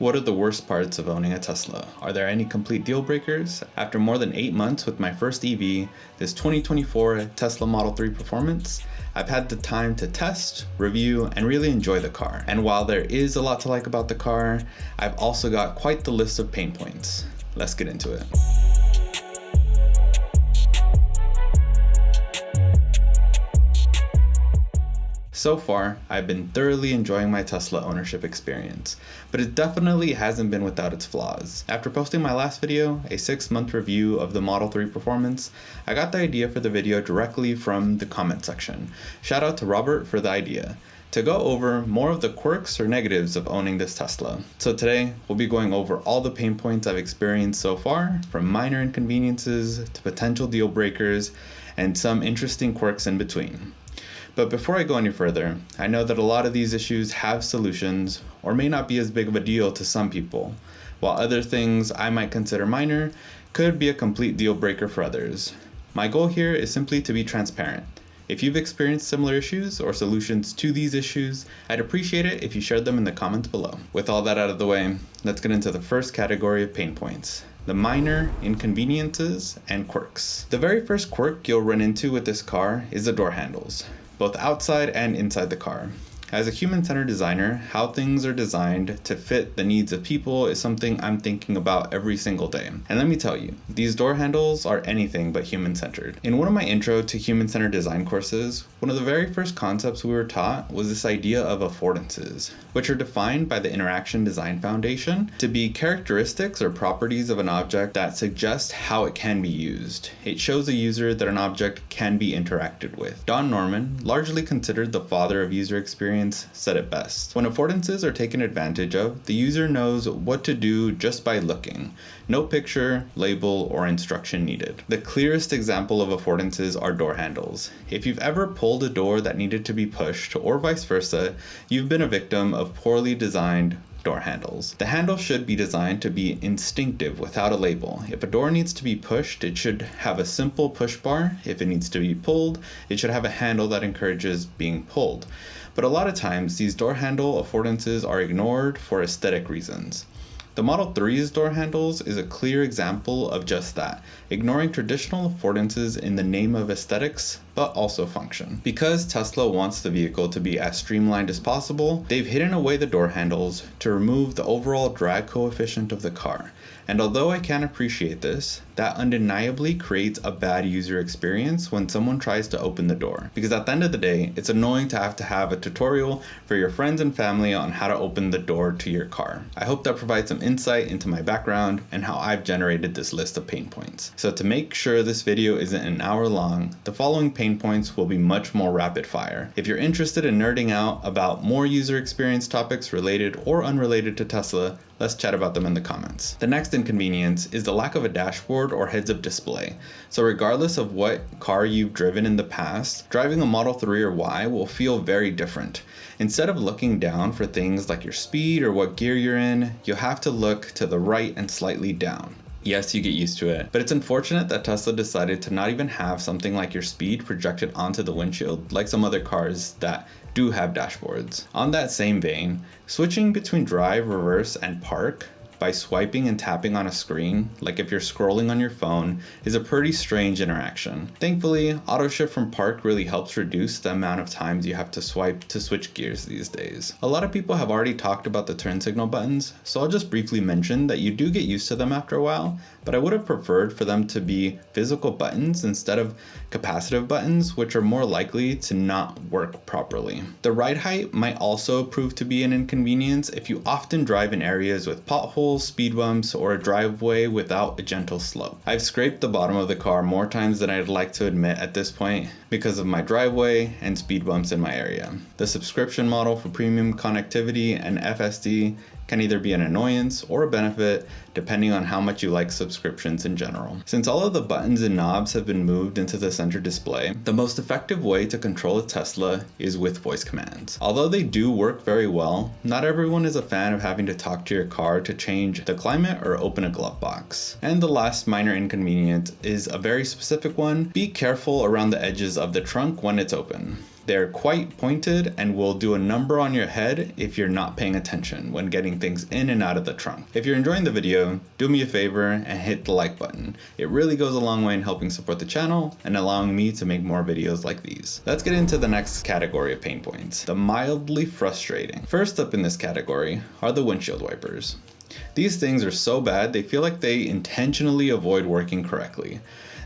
What are the worst parts of owning a Tesla? Are there any complete deal breakers? After more than 8 months with my first EV, this 2024 Tesla Model 3 Performance, I've had the time to test, review, and really enjoy the car. And while there is a lot to like about the car, I've also got quite the list of pain points. Let's get into it. So far, I've been thoroughly enjoying my Tesla ownership experience, but it definitely hasn't been without its flaws. After posting my last video, a 6-month review of the Model 3 Performance, I got the idea for the video directly from the comment section. Shout out to Robert for the idea, to go over more of the quirks or negatives of owning this Tesla. So today, we'll be going over all the pain points I've experienced so far, from minor inconveniences to potential deal breakers, and some interesting quirks in between. But before I go any further, I know that a lot of these issues have solutions or may not be as big of a deal to some people, while other things I might consider minor could be a complete deal breaker for others. My goal here is simply to be transparent. If you've experienced similar issues or solutions to these issues, I'd appreciate it if you shared them in the comments below. With all that out of the way, let's get into the first category of pain points: the minor inconveniences and quirks. The very first quirk you'll run into with this car is the door handles, both outside and inside the car. As a human-centered designer, how things are designed to fit the needs of people is something I'm thinking about every single day. And let me tell you, these door handles are anything but human-centered. In one of my intro to human-centered design courses, one of the very first concepts we were taught was this idea of affordances, which are defined by the Interaction Design Foundation to be characteristics or properties of an object that suggest how it can be used. It shows a user that an object can be interacted with. Don Norman, largely considered the father of user experience, said it best. When affordances are taken advantage of, the user knows what to do just by looking. No picture, label, or instruction needed. The clearest example of affordances are door handles. If you've ever pulled a door that needed to be pushed, or vice versa, you've been a victim of poorly designed door handles. The handle should be designed to be instinctive without a label. If a door needs to be pushed, it should have a simple push bar. If it needs to be pulled, it should have a handle that encourages being pulled. But a lot of times, these door handle affordances are ignored for aesthetic reasons. The Model 3's door handles is a clear example of just that, ignoring traditional affordances in the name of aesthetics, but also function. Because Tesla wants the vehicle to be as streamlined as possible, they've hidden away the door handles to remove the overall drag coefficient of the car. And although I can appreciate this, that undeniably creates a bad user experience when someone tries to open the door. Because at the end of the day, it's annoying to have a tutorial for your friends and family on how to open the door to your car. I hope that provides some insight into my background and how I've generated this list of pain points. So to make sure this video isn't an hour long, the following pain points will be much more rapid fire. If you're interested in nerding out about more user experience topics related or unrelated to Tesla, let's chat about them in the comments. The next inconvenience is the lack of a dashboard or heads-up display. So regardless of what car you've driven in the past, driving a Model 3 or Y will feel very different. Instead of looking down for things like your speed or what gear you're in, you'll have to look to the right and slightly down. Yes, you get used to it, but it's unfortunate that Tesla decided to not even have something like your speed projected onto the windshield, like some other cars that do have dashboards. On that same vein, switching between drive, reverse, and park by swiping and tapping on a screen, like if you're scrolling on your phone, is a pretty strange interaction. Thankfully, auto shift from park really helps reduce the amount of times you have to swipe to switch gears these days. A lot of people have already talked about the turn signal buttons, so I'll just briefly mention that you do get used to them after a while, but I would have preferred for them to be physical buttons instead of capacitive buttons, which are more likely to not work properly. The ride height might also prove to be an inconvenience if you often drive in areas with potholes, speed bumps, or a driveway without a gentle slope. I've scraped the bottom of the car more times than I'd like to admit at this point because of my driveway and speed bumps in my area. The subscription model for premium connectivity and FSD can either be an annoyance or a benefit depending on how much you like subscriptions in general. Since all of the buttons and knobs have been moved into the center display, the most effective way to control a Tesla is with voice commands. Although they do work very well, not everyone is a fan of having to talk to your car to change the climate or open a glove box. And the last minor inconvenience is a very specific one. Be careful around the edges of the trunk when it's open. They're quite pointed and will do a number on your head if you're not paying attention when getting things in and out of the trunk. If you're enjoying the video, do me a favor and hit the like button. It really goes a long way in helping support the channel and allowing me to make more videos like these. Let's get into the next category of pain points, the mildly frustrating. First up in this category are the windshield wipers. These things are so bad they feel like they intentionally avoid working correctly.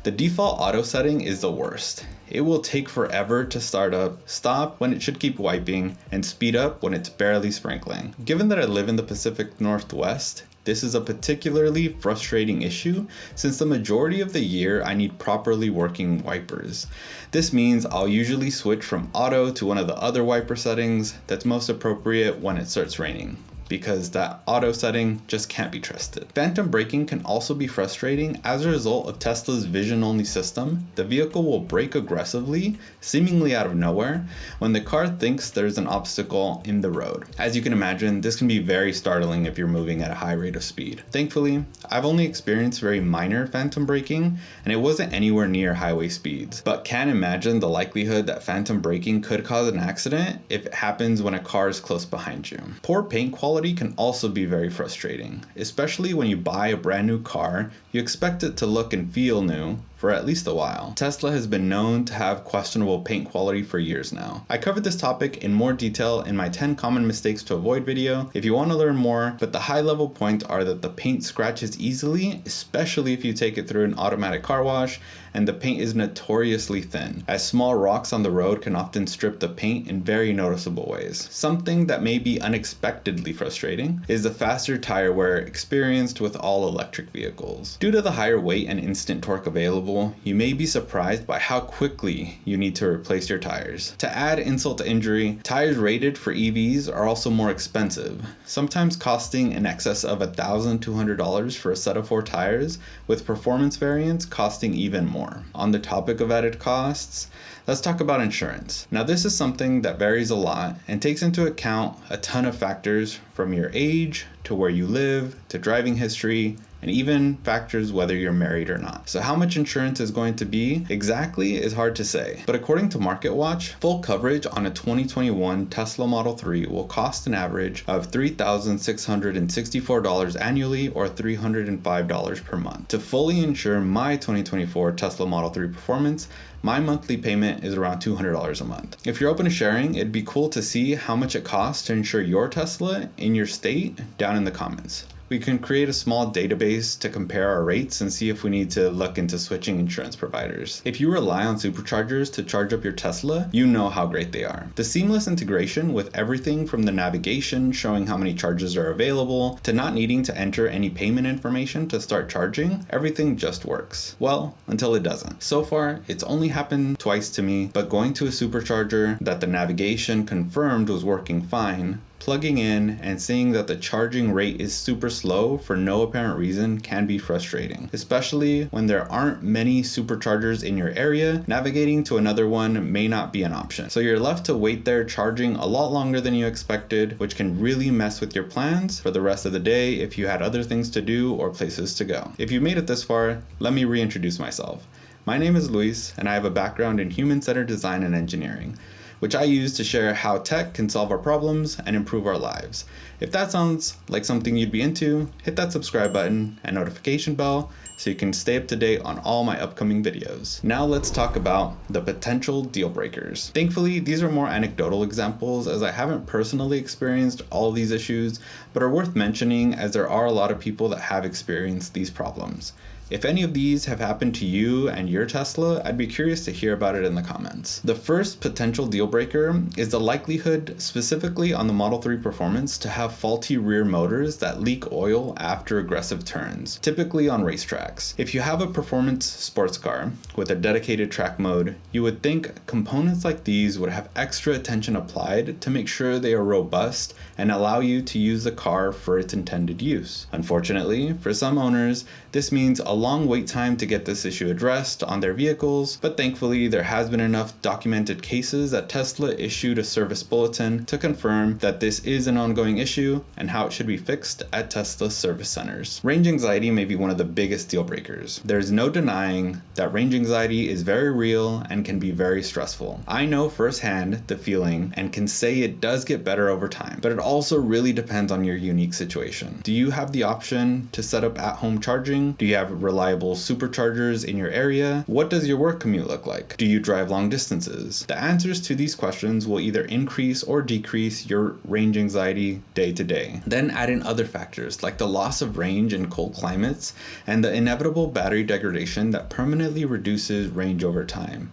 The default auto setting is the worst. It will take forever to start up, stop when it should keep wiping, and speed up when it's barely sprinkling. Given that I live in the Pacific Northwest, this is a particularly frustrating issue since the majority of the year I need properly working wipers. This means I'll usually switch from auto to one of the other wiper settings that's most appropriate when it starts raining, because that auto setting just can't be trusted. Phantom braking can also be frustrating as a result of Tesla's vision-only system. The vehicle will brake aggressively, seemingly out of nowhere, when the car thinks there's an obstacle in the road. As you can imagine, this can be very startling if you're moving at a high rate of speed. Thankfully, I've only experienced very minor phantom braking, and it wasn't anywhere near highway speeds, but can imagine the likelihood that phantom braking could cause an accident if it happens when a car is close behind you. Poor paint quality can also be very frustrating, especially when you buy a brand new car. You expect it to look and feel new for at least a while. Tesla has been known to have questionable paint quality for years now. I covered this topic in more detail in my 10 common mistakes to avoid video if you want to learn more, but the high level points are that the paint scratches easily, especially if you take it through an automatic car wash, and the paint is notoriously thin, as small rocks on the road can often strip the paint in very noticeable ways. Something that may be unexpectedly frustrating is the faster tire wear experienced with all electric vehicles. Due to the higher weight and instant torque available, you may be surprised by how quickly you need to replace your tires. To add insult to injury, tires rated for EVs are also more expensive, sometimes costing in excess of $1,200 for a set of 4 tires, with performance variants costing even more. On the topic of added costs, let's talk about insurance. Now, this is something that varies a lot and takes into account a ton of factors, from your age to where you live to driving history, and even factors whether you're married or not. So how much insurance is going to be exactly is hard to say, but according to MarketWatch, full coverage on a 2021 Tesla Model 3 will cost an average of $3,664 annually, or $305 per month. To fully insure my 2024 Tesla Model 3 Performance, my monthly payment is around $200 a month. If you're open to sharing, it'd be cool to see how much it costs to insure your Tesla in your state down in the comments. We can create a small database to compare our rates and see if we need to look into switching insurance providers. If you rely on superchargers to charge up your Tesla, you know how great they are. The seamless integration with everything from the navigation showing how many charges are available to not needing to enter any payment information to start charging, everything just works. Well, until it doesn't. So far, it's only happened twice to me, but going to a supercharger that the navigation confirmed was working fine, plugging in and seeing that the charging rate is super slow for no apparent reason can be frustrating, especially when there aren't many superchargers in your area. Navigating to another one may not be an option, so you're left to wait there charging a lot longer than you expected, which can really mess with your plans for the rest of the day if you had other things to do or places to go. If you made it this far, let me reintroduce myself. My name is Luis, and I have a background in human-centered design and engineering, which I use to share how tech can solve our problems and improve our lives. If that sounds like something you'd be into, hit that subscribe button and notification bell so you can stay up to date on all my upcoming videos. Now let's talk about the potential deal breakers. Thankfully, these are more anecdotal examples, as I haven't personally experienced all of these issues, but are worth mentioning as there are a lot of people that have experienced these problems. If any of these have happened to you and your Tesla, I'd be curious to hear about it in the comments. The first potential deal breaker is the likelihood, specifically on the Model 3 Performance, to have faulty rear motors that leak oil after aggressive turns, typically on racetracks. If you have a performance sports car with a dedicated track mode, you would think components like these would have extra attention applied to make sure they are robust and allow you to use the car for its intended use. Unfortunately, for some owners, this means a long wait time to get this issue addressed on their vehicles, but thankfully there has been enough documented cases that Tesla issued a service bulletin to confirm that this is an ongoing issue and how it should be fixed at Tesla service centers. Range anxiety may be one of the biggest deal breakers. There's no denying that range anxiety is very real and can be very stressful. I know firsthand the feeling and can say it does get better over time, but it also really depends on your unique situation. Do you have the option to set up at-home charging? Do you have reliable superchargers in your area? What does your work commute look like? Do you drive long distances? The answers to these questions will either increase or decrease your range anxiety day to day. Then add in other factors like the loss of range in cold climates and the inevitable battery degradation that permanently reduces range over time.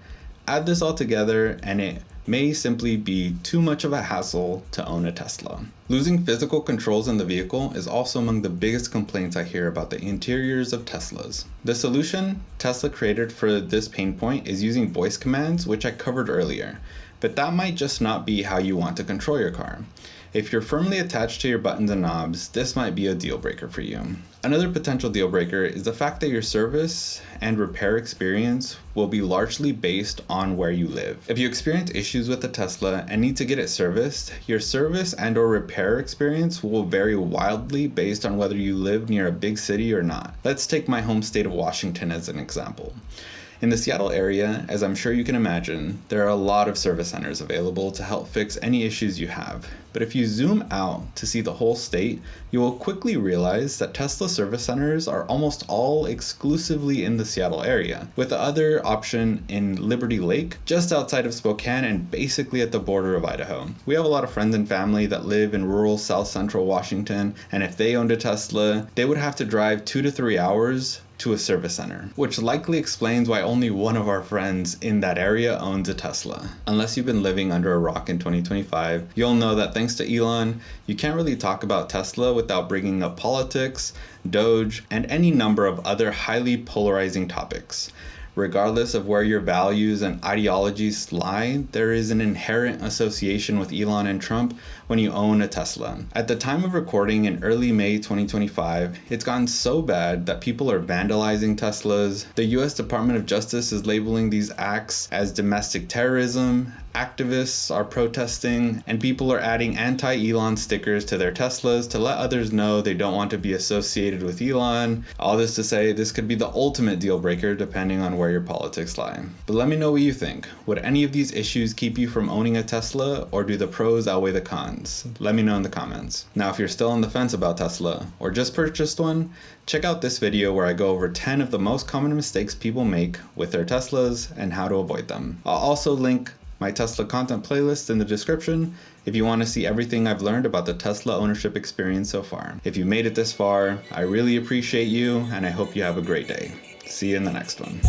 Add this all together and it may simply be too much of a hassle to own a Tesla. Losing physical controls in the vehicle is also among the biggest complaints I hear about the interiors of Teslas. The solution Tesla created for this pain point is using voice commands, which I covered earlier, but that might just not be how you want to control your car. If you're firmly attached to your buttons and knobs, this might be a deal breaker for you. Another potential deal breaker is the fact that your service and repair experience will be largely based on where you live. If you experience issues with a Tesla and need to get it serviced, your service and or repair experience will vary wildly based on whether you live near a big city or not. Let's take my home state of Washington as an example. In the Seattle area, as I'm sure you can imagine, there are a lot of service centers available to help fix any issues you have. But if you zoom out to see the whole state, you will quickly realize that Tesla service centers are almost all exclusively in the Seattle area, with the other option in Liberty Lake, just outside of Spokane and basically at the border of Idaho. We have a lot of friends and family that live in rural South Central Washington, and if they owned a Tesla, they would have to drive 2 to 3 hours to a service center, which likely explains why only one of our friends in that area owns a Tesla. Unless you've been living under a rock in 2025, you'll know that thanks to Elon, you can't really talk about Tesla without bringing up politics, Doge, and any number of other highly polarizing topics. Regardless of where your values and ideologies lie, there is an inherent association with Elon and Trump when you own a Tesla. At the time of recording in early May 2025, it's gotten so bad that people are vandalizing Teslas. The US Department of Justice is labeling these acts as domestic terrorism. Activists are protesting, and people are adding anti-Elon stickers to their Teslas to let others know they don't want to be associated with Elon. All this to say, this could be the ultimate deal breaker depending on where your politics lie. But let me know what you think. Would any of these issues keep you from owning a Tesla, or do the pros outweigh the cons? Let me know in the comments. Now, if you're still on the fence about Tesla, or just purchased one, check out this video where I go over 10 of the most common mistakes people make with their Teslas and how to avoid them. I'll also link my Tesla content playlist in the description if you want to see everything I've learned about the Tesla ownership experience so far. If you made it this far, I really appreciate you, and I hope you have a great day. See you in the next one.